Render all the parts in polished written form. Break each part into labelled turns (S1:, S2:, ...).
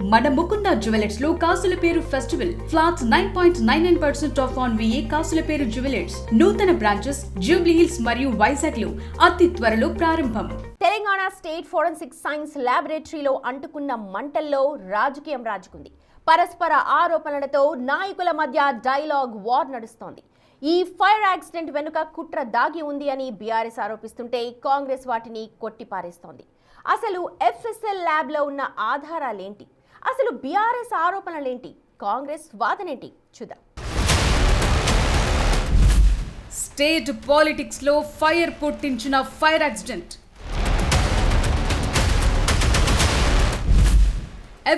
S1: మన ముకుంద జ్యువెలర్స్ లో కాసుల పేరు festival flats 9.99% of on VA కాసుల పేరు జ్యువెలర్స్ నూతన బ్రాంచెస్ జూబ్లీ హిల్స్ మరియు వైజాగ్ లో అతి త్వరలో ప్రారంభం.
S2: తెలంగాణ స్టేట్ ఫోరెన్సిక్ సైన్స్ ల్యాబొరేటరీలో అంటుకున్న మంటల్లో రాజకీయం రాజుకుంది. పరస్పర ఆరోపణలతో నాయకుల మధ్య డైలాగ్ వార్ నడుస్తోంది. ఈ ఫైర్ యాక్సిడెంట్ వెనుక కుట్ర దాగి ఉంది అని బీఆర్ఎస్ ఆరోపిస్తుంటే కాంగ్రెస్ వాటిని కొట్టిపారేస్తోంది. అసలు FSL ల్యాబ్ లో ఉన్న ఆధారాలేంటి? అసలు బీఆర్ఎస్ ఆరోపణలేంటి? కాంగ్రెస్ వాదనేంటి? చూద్దాం.
S1: స్టేట్ పాలిటిక్స్ లో ఫైర్ పుట్టించిన ఫైర్ యాక్సిడెంట్.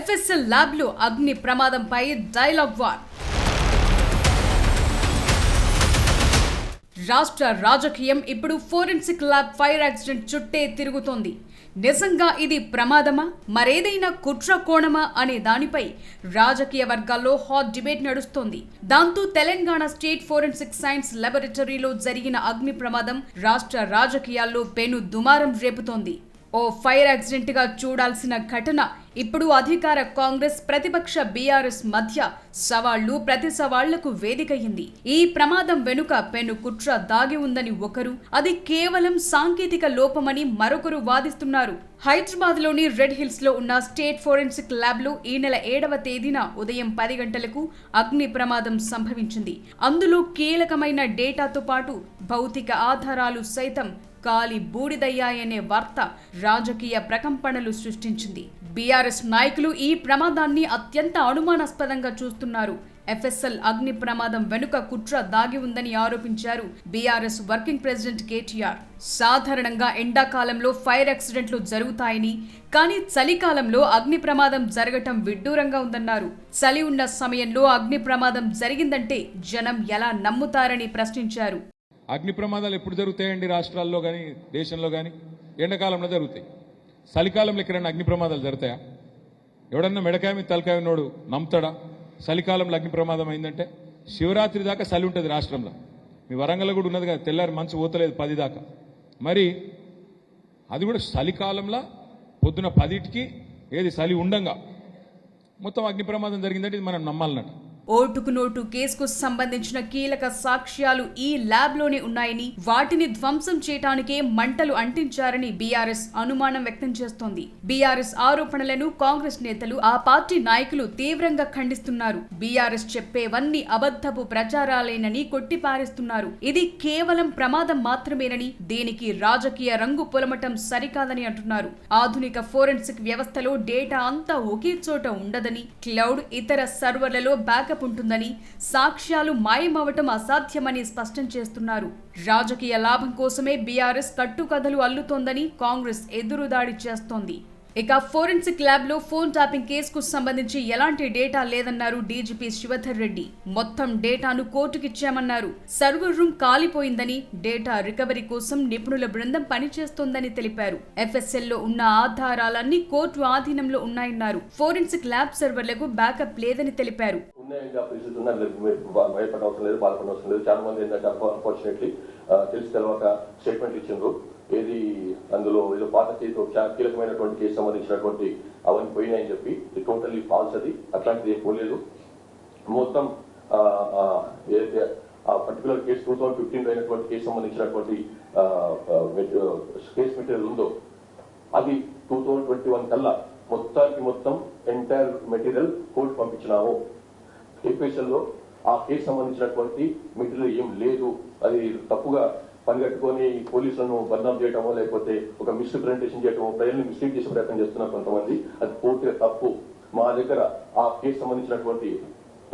S1: FSL ల్యాబ్ లో అగ్ని ప్రమాదంపై డైలాగ్ వార్. రాష్ట్ర రాజకీయం ఇప్పుడు ఫోరెన్సిక్ ల్యాబ్ ఫైర్ యాక్సిడెంట్ చుట్టే తిరుగుతోంది. నిజంగా ఇది ప్రమాదమా, మరేదైనా కుట్ర కోణమా అనే దానిపై రాజకీయ వర్గాల్లో హాట్ డిబేట్ నడుస్తోంది. దాంతో తెలంగాణ స్టేట్ ఫోరెన్సిక్ సైన్స్ ల్యాబొరేటరీలో జరిగిన అగ్ని ప్రమాదం రాష్ట్ర రాజకీయాల్లో పెను దుమారం రేపుతోంది. ఓ ఫైర్ యాక్సిడెంట్ గా చూడాల్సిన ఘటన ఇప్పుడు అధికార కాంగ్రెస్ ప్రతిపక్ష బీఆర్ఎస్ మధ్య సవాళ్లు ప్రతి సవాళ్లకు వేదికయ్యింది. ఈ ప్రమాదం వెనుక పెను కుట్ర దాగి ఉందని ఒకరు, అది కేవలం సాంకేతిక లోపమని మరొకరు వాదిస్తున్నారు. హైదరాబాద్ లోని రెడ్ హిల్స్ లో ఉన్న స్టేట్ ఫోరెన్సిక్ ల్యాబ్ లో ఈ నెల 7వ తేదీన ఉదయం 10 గంటలకు అగ్ని ప్రమాదం సంభవించింది. అందులో కీలకమైన డేటాతో పాటు భౌతిక ఆధారాలు సైతం కాలి బూడిదయ్యాయనే వార్త రాజకీయ ప్రకంపనలు సృష్టించింది. బీఆర్ఎస్ నాయకులు ఈ ప్రమాదాన్ని అత్యంత అనుమానాస్పదంగా చూస్తున్నారు. FSL అగ్ని ప్రమాదం వెనుక కుట్ర దాగి ఉందని ఆరోపించారు బీఆర్ఎస్ వర్కింగ్ ప్రెసిడెంట్ కేటీఆర్. సాధారణంగా ఎండాకాలంలో ఫైర్ యాక్సిడెంట్లు జరుగుతాయని, కానీ చలికాలంలో అగ్ని ప్రమాదం జరగటం విడ్డూరంగా ఉందన్నారు. చలి ఉన్న సమయంలో అగ్ని ప్రమాదం జరిగిందంటే జనం ఎలా నమ్ముతారని ప్రశ్నించారు.
S3: అగ్ని ప్రమాదాలు ఎప్పుడు జరుగుతాయండి? రాష్ట్రాల్లో కానీ దేశంలో కానీ ఎండాకాలంలో జరుగుతాయి. చలికాలంలో ఎక్కడైనా అగ్ని ప్రమాదాలు జరుగుతాయా? ఎవడన్నా మెడకాయ మీద తలకాయ ఉన్నోడు నమ్ముతాడా? చలికాలంలో అగ్ని ప్రమాదం అయిందంటే శివరాత్రి దాకా చలి ఉంటుంది రాష్ట్రంలో. మీ వరంగల్లో కూడా ఉన్నది కదా, తెల్లారి మంచు పోతలేదు 10 దాకా. మరి అది కూడా చలికాలంలో పొద్దున 10కి ఏది చలి ఉండంగా మొత్తం అగ్ని ప్రమాదం జరిగిందంటే ఇది మనం నమ్మాలన్నట్టు.
S1: ఓటుకు నోటు కేసుకు సంబంధించిన కీలక సాక్ష్యాలు ఈ ల్యాబ్ లోనే ఉన్నాయని, వాటిని ధ్వంసం చేయడానికే మంటలు అంటించారని బీఆర్ఎస్ అనుమానం వ్యక్తం చేస్తోంది. బీఆర్ఎస్ ఆరోపణలను కాంగ్రెస్ నేతలు, ఆ పార్టీ నాయకులు తీవ్రంగా ఖండిస్తున్నారు. బీఆర్ఎస్ చెప్పేవన్నీ అబద్ధపు ప్రచారాలేనని కొట్టిపారేస్తున్నారు. ఇది కేవలం ప్రమాదం మాత్రమేనని, దీనికి రాజకీయ రంగు పొలమటం సరికాదని అంటున్నారు. ఆధునిక ఫోరెన్సిక్ వ్యవస్థలో డేటా అంతా ఒకే చోట ఉండదని, క్లౌడ్, ఇతర సర్వర్లలో బ్యాకప్ ఉంటుందని, సాక్ష్యాలు మాయమవటం అసాధ్యమని స్పష్టం చేస్తున్నారు. రాజకీయ లాభం కోసమే బీఆర్ఎస్ కట్టుకథలు అల్లుతోందని కాంగ్రెస్ ఎదురుదాడి చేస్తోంది. ఇక ఫోరెన్సిక్ ల్యాబ్ లో ఫోన్ ట్యాపింగ్ కేసుకు సంబంధించి ఎలాంటి డేటా లేదన్నారు డీజీపీ శివధర్ రెడ్డి. మొత్తం డేటాను కోర్టుకిచ్చామన్నారు. సర్వర్ రూమ్ కాలిపోయిందని, డేటా రికవరీ కోసం నిపుణుల బృందం పనిచేస్తోందని తెలిపారు. FSL లో ఉన్న ఆధారాలన్నీ కోర్టు ఆధీనంలో ఉన్నాయన్నారు. ఫోరెన్సిక్ ల్యాబ్ సర్వర్లకు బ్యాకప్ లేదని తెలిపారు.
S4: తెలిసి తెలవక స్టేట్మెంట్ ఇచ్చిండ్రు. ఏది అందులో ఏదో పాత కేసు కీలకమైనటువంటి కేసు సంబంధించినటువంటి అవన్నీ పోయినాయని చెప్పి టోటల్లీ ఫాల్స్. అది అట్లాంటిది పోలేదు. మొత్తం ఏదైతే ఆ పర్టికులర్ కేసు 2015 అయినటువంటి కేసు సంబంధించినటువంటి కేసు మెటీరియల్ ఉందో అది 2021 కల్లా మొత్తానికి మొత్తం ఎంటైర్ మెటీరియల్ కోర్టు పంపించినాము. FSL లో ఆ కేసు సంబంధించినటువంటి మెటీరియల్ ఏం లేదు. అది తప్పుగా పనిగట్టుకొని పోలీసులను బదనాం చేయటమో, లేకపోతే ఒక మిస్రిప్రజెంటేషన్ చేయటమో, ప్రజల్ని మిస్లీడ్ చేసే ప్రయత్నం చేస్తున్నారు కొంతమంది. అది పూర్తిగా తప్పు. మా దగ్గర ఆ కేసు సంబంధించినటువంటి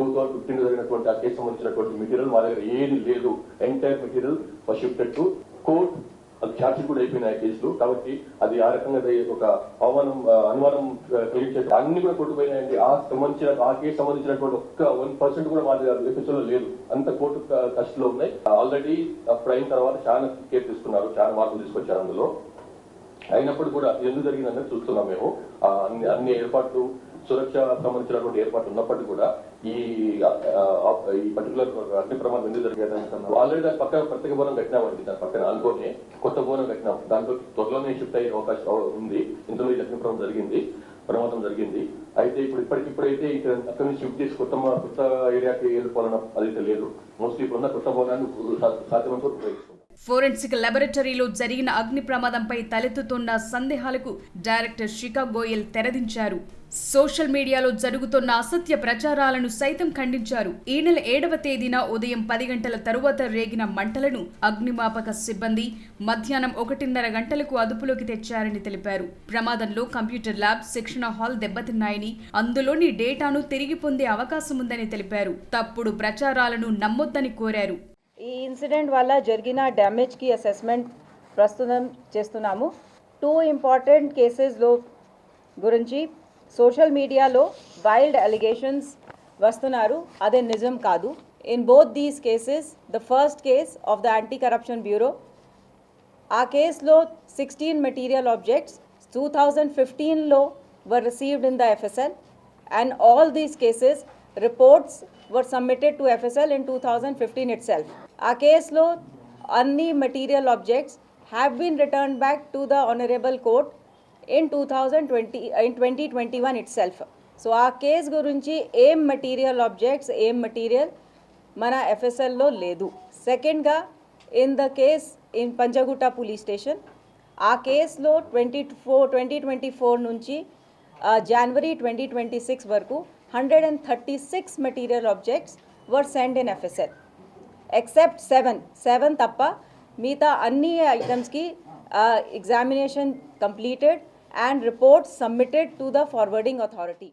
S4: 2015 జరిగినటువంటి ఆ కేసు సంబంధించినటువంటి మెటీరియల్ మా దగ్గర ఏది లేదు. Entire material was shifted to court. అది ఛార్జ్ కూడా అయిపోయినాయి కేసులు. కాబట్టి అది ఆ రకంగా ఒక అనుమానం కలిగించే అన్ని కూడా కొట్టుపోయినాయండి. ఆ కేసు సంబంధించినటువంటి ఒక్క 1% కూడా మా దగ్గర FSL లేదు. అంత కోర్టు కస్టడీలో ఉన్నాయి. ఆల్రెడీ అప్పుడు అయిన తర్వాత చాలా కేసు తీసుకున్నారు, చాలా మార్పులు తీసుకొచ్చారు. అందులో అయినప్పుడు కూడా ఎందుకు జరిగిందని చూస్తున్నాం మేము. అన్ని ఏర్పాట్లు, సురక్ష సంబంధించినటువంటి ఏర్పాట్లు ఉన్నప్పటికీ కూడా ఈ పర్టికులర్ అగ్ని ప్రమాదం ఎందుకు జరిగేది? ఆల్రెడీ దాని పక్కన ప్రత్యేక భవనం కట్టినామండి. దాని పక్కన అనుకోని కొత్త భవనం కట్టినాం. దాంట్లో త్వరలోనే షిఫ్ట్ అయ్యే అవకాశం ఉంది. ఇందులో ఈ అగ్ని ప్రమాదం జరిగింది. అయితే ఇప్పుడు ఇప్పటికిప్పుడైతే ఇక్కడ అక్కడి నుంచి షిఫ్ట్ చేసి కొత్త ఏరియాకి వెళ్ళిపోవాలన్న అదైతే లేదు. మోస్ట్లీ ఇప్పుడున్న కొత్త భవనాన్ని సాధ్యమైనంత వరకు ఉపయోగిస్తున్నాం.
S1: ఫోరెన్సిక్ లాబొరేటరీలో జరిగిన అగ్ని ప్రమాదంపై తలెత్తుతున్న సందేహాలకు డైరెక్టర్ శిఖా గోయల్ తెరదించారు. సోషల్ మీడియాలో జరుగుతున్న అసత్య ప్రచారాలను సైతం ఖండించారు. ఈ నెల 7వ తేదీన ఉదయం 10 గంటల తరువాత రేగిన మంటలను అగ్నిమాపక సిబ్బంది మధ్యాహ్నం 1:30 గంటలకు అదుపులోకి తెచ్చారని తెలిపారు. ప్రమాదంలో కంప్యూటర్ ల్యాబ్, శిక్షణ హాల్ దెబ్బతిన్నాయని, అందులోని డేటాను తిరిగి పొందే అవకాశం ఉందని తెలిపారు. తప్పుడు ప్రచారాలను నమ్మొద్దని కోరారు.
S5: ఈ ఇన్సిడెంట్ వల్ల జరిగిన డ్యామేజ్కి అసెస్మెంట్ ప్రస్తుతం చేస్తున్నాము. 2 ఇంపార్టెంట్ కేసెస్లో గురించి సోషల్ మీడియాలో వైల్డ్ అలిగేషన్స్ వస్తున్నారు, అదే నిజం కాదు. In both these cases the first case of the anti corruption bureau, ఆ కేసులో 16 మెటీరియల్ ఆబ్జెక్ట్స్ 2015లో were received in the FSL, and all these cases reports were submitted to FSL in 2015 itself. Our case law, any material objects have been returned back to the Honorable Court in 2021 itself. So our case gurinchi aim material objects, aim material mana FSL lo ledu. Second ga, in the case in Panchagutta police station, our case lo 2024 nunchi January 2026 వరకు 136 material objects were sent in FSL, except 7 తప్ప మిగతా అన్ని ఐటమ్స్కి examination completed and reports submitted to the forwarding authority.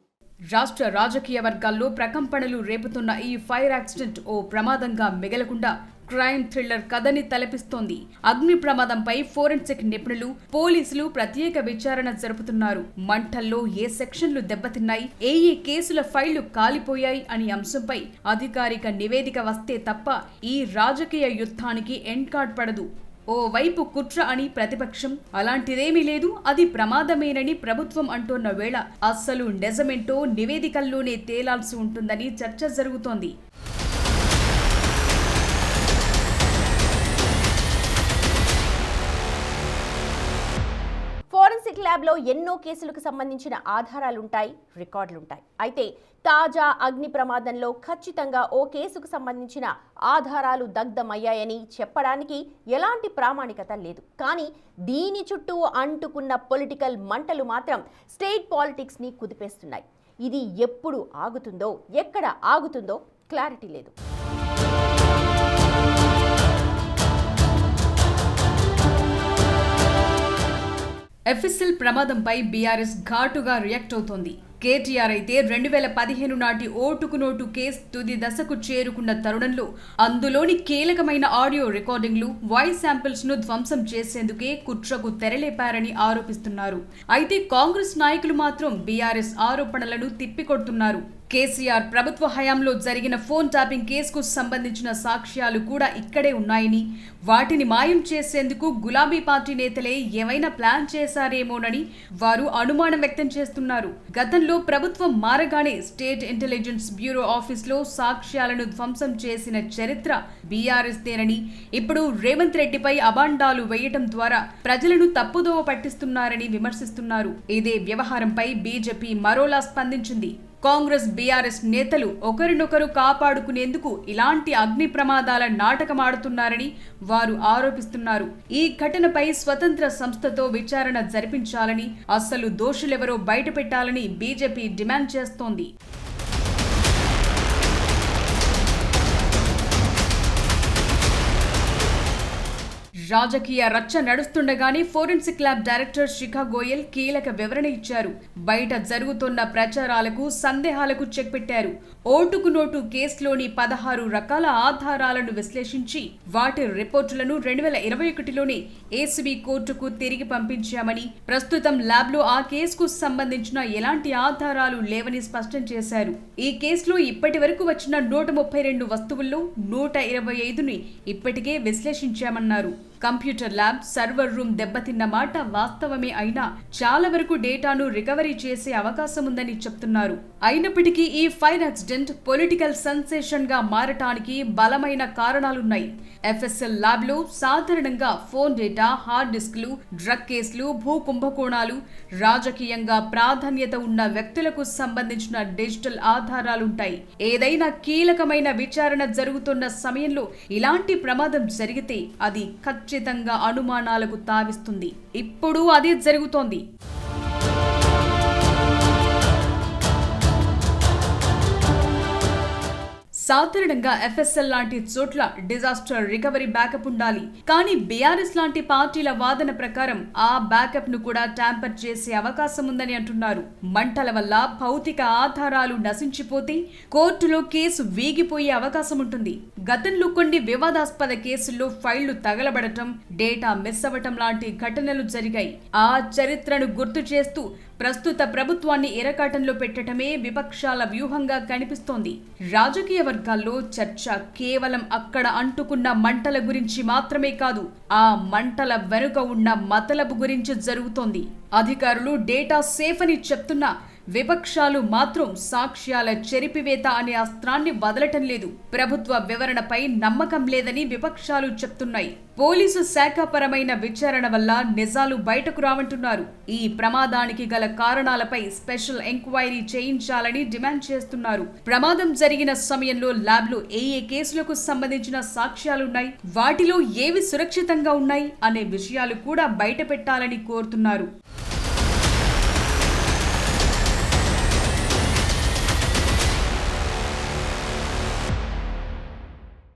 S1: రాష్ట్ర రాజకీయ వర్గాల్లో ప్రకంపనలు రేపుతున్న ఈ ఫైర్ యాక్సిడెంట్ ఓ ప్రమాదంగా మిగలకుండా క్రైమ్ థ్రిల్లర్ కథని తలపిస్తోంది. అగ్ని ప్రమాదంపై ఫోరెన్సిక్ నిపుణులు, పోలీసులు ప్రత్యేక విచారణ జరుపుతున్నారు. మంటల్లో ఏ సెక్షన్లు దెబ్బతిన్నాయి, ఏ కేసుల ఫైళ్లు కాలిపోయాయి అనే అంశంపై అధికారిక నివేదిక వస్తే తప్ప ఈ రాజకీయ యుద్ధానికి ఎండ్ కార్డ్ పడదు. ఓ వైపు కుట్ర అని ప్రతిపక్షం, అలాంటిదేమీ లేదు, అది ప్రమాదమేనని ప్రభుత్వం అంటున్న వేళ అస్సలు నిజమేంటో నివేదికల్లోనే తేలాల్సి ఉంటుందని చర్చ జరుగుతోంది.
S2: ఫోరెన్సిక్ ల్యాబ్లో ఎన్నో కేసులకు సంబంధించిన ఆధారాలుంటాయి, రికార్డులుంటాయి. అయితే తాజా అగ్ని ప్రమాదంలో ఖచ్చితంగా ఓ కేసుకు సంబంధించిన ఆధారాలు దగ్ధమయ్యాయని చెప్పడానికి ఎలాంటి ప్రామాణికత లేదు. కానీ దీని చుట్టూ అంటుకున్న పొలిటికల్ మంటలు మాత్రం స్టేట్ పాలిటిక్స్ని కుదిపేస్తున్నాయి. ఇది ఎప్పుడు ఆగుతుందో, ఎక్కడ ఆగుతుందో క్లారిటీ లేదు.
S1: ఎఫ్ఎస్ఎల్ ప్రమాదంపై బీఆర్ఎస్ ఘాటుగా రియాక్ట్ అవుతోంది. కేటీఆర్ అయితే 2015 నాటి ఓటుకు నోటు కేసు తుది దశకు చేరుకున్న తరుణంలో అందులోని కీలకమైన ఆడియో రికార్డింగ్లు, వాయిస్ శాంపిల్స్ ను ధ్వంసం చేసేందుకే కుట్రకు తెరలేపారని ఆరోపిస్తున్నారు. అయితే కాంగ్రెస్ నాయకులు మాత్రం బీఆర్ఎస్ ఆరోపణలను తిప్పికొడుతున్నారు. కేసీఆర్ ప్రభుత్వ హయాంలో జరిగిన ఫోన్ ట్యాపింగ్ కేసుకు సంబంధించిన సాక్ష్యాలు కూడా ఇక్కడే ఉన్నాయని, వాటిని మాయం చేసేందుకు గులాబీ పార్టీ నేతలే ఏమైనా ప్లాన్ చేశారేమోనని వారు అనుమానం వ్యక్తం చేస్తున్నారు. గతంలో ప్రభుత్వం మారగానే స్టేట్ ఇంటెలిజెన్స్ బ్యూరో ఆఫీస్లో సాక్ష్యాలను ధ్వంసం చేసిన చరిత్ర బీఆర్ఎస్ దేనని, ఇప్పుడు రేవంత్ రెడ్డిపై అబాండాలు వేయటం ద్వారా ప్రజలను తప్పుదోవ పట్టిస్తున్నారని విమర్శిస్తున్నారు. ఇదే వ్యవహారంపై బీజేపీ మరోలా స్పందించింది. కాంగ్రెస్, బీఆర్ఎస్ నేతలు ఒకరినొకరు కాపాడుకునేందుకు ఇలాంటి అగ్ని ప్రమాదాల నాటకమాడుతున్నారని వారు ఆరోపిస్తున్నారు. ఈ ఘటనపై స్వతంత్ర సంస్థతో విచారణ జరిపించాలని, అసలు దోషులెవరో బయటపెట్టాలని బీజేపీ డిమాండ్ చేస్తోంది. రాజకీయ రచ్చ నడుస్తుండగానే ఫోరెన్సిక్ ల్యాబ్ డైరెక్టర్ శిఖా గోయల్ కీలక వివరణ ఇచ్చారు. బయట జరుగుతున్న ప్రచారాలకు, సందేహాలకు చెక్ పెట్టారు. ఓటుకు నోటు కేసులోని 16 రకాల ఆధారాలను విశ్లేషించి వాటి రిపోర్టులను 2021లోనే ఏసీబీ కోర్టుకు తిరిగి పంపించామని, ప్రస్తుతం ల్యాబ్లో ఆ కేసుకు సంబంధించిన ఎలాంటి ఆధారాలు లేవని స్పష్టం చేశారు. ఈ కేసులో ఇప్పటి వరకు వచ్చిన 132 వస్తువుల్లో 125ని ఇప్పటికే విశ్లేషించామన్నారు. కంప్యూటర్ ల్యాబ్, సర్వర్ రూమ్ దెబ్బతిన్న మాట వాస్తవమే అయినా చాలా వరకు డేటాను రికవరీ చేసే అవకాశం ఉందని చెప్తున్నారు. అయినప్పటికీ ఈ ఫైర్ యాక్సిడెంట్ పొలిటికల్ సెన్సేషన్ గా మారటానికి బలమైన కారణాలున్నాయి. ఎఫ్ఎస్ఎల్ ల్యాబ్ లో సాధారణంగా ఫోన్ డేటా, హార్డ్ డిస్క్లు, డ్రగ్ కేసులు, భూ కుంభకోణాలు, రాజకీయంగా ప్రాధాన్యత ఉన్న వ్యక్తులకు సంబంధించిన డిజిటల్ ఆధారాలుంటాయి. ఏదైనా కీలకమైన విచారణ జరుగుతున్న సమయంలో ఇలాంటి ప్రమాదం జరిగితే అది ఖచ్చితంగా అనుమానాలకు తావిస్తుంది. ఇప్పుడు అదే జరుగుతోంది. సాధారణంగా ఎఫ్ఎస్ఎల్ లాంటి చోట్ల డిజాస్టర్ రికవరీ బ్యాకప్ ఉండాలి. కానీ బీఆర్ఎస్ లాంటి పార్టీల వాదన ప్రకారం ఆ బ్యాకప్ ను కూడా ట్యాంపర్ చేసే అవకాశం ఉందని అంటున్నారు. మంటల వల్ల భౌతిక ఆధారాలు నశించిపోతే కోర్టులో కేసు వీగిపోయే అవకాశం ఉంటుంది. గతంలో కొన్ని వివాదాస్పద కేసుల్లో ఫైళ్లు తగలబడటం, డేటా మిస్ అవ్వటం లాంటి ఘటనలు జరిగాయి. ఆ చరిత్రను గుర్తు చేస్తూ ప్రస్తుత ప్రభుత్వాన్ని ఇరకాటంలో పెట్టడమే విపక్షాల వ్యూహంగా కనిపిస్తోంది. రాజకీయ వర్గాల్లో చర్చ కేవలం అక్కడ అంటుకున్న మంటల గురించి మాత్రమే కాదు, ఆ మంటల వెనుక ఉన్న మతలబు గురించి జరుగుతోంది. అధికారులు డేటా సేఫ్ అని చెప్తున్నా విపక్షాలు మాత్రం సాక్ష్యాల చెరిపివేత అనే అస్త్రాన్ని వదలటం లేదు. ప్రభుత్వ వివరణపై నమ్మకం లేదని విపక్షాలు చెప్తున్నాయి. పోలీసు శాఖపరమైన విచారణ వల్ల నిజాలు బయటకు రావంటున్నారు. ఈ ప్రమాదానికి గల కారణాలపై స్పెషల్ ఎంక్వైరీ చేయించాలని డిమాండ్ చేస్తున్నారు. ప్రమాదం జరిగిన సమయంలో ల్యాబ్లో ఏ కేసులకు సంబంధించిన సాక్ష్యాలున్నాయి, వాటిలో ఏవి సురక్షితంగా ఉన్నాయి అనే విషయాలు కూడా బయటపెట్టాలని కోరుతున్నారు.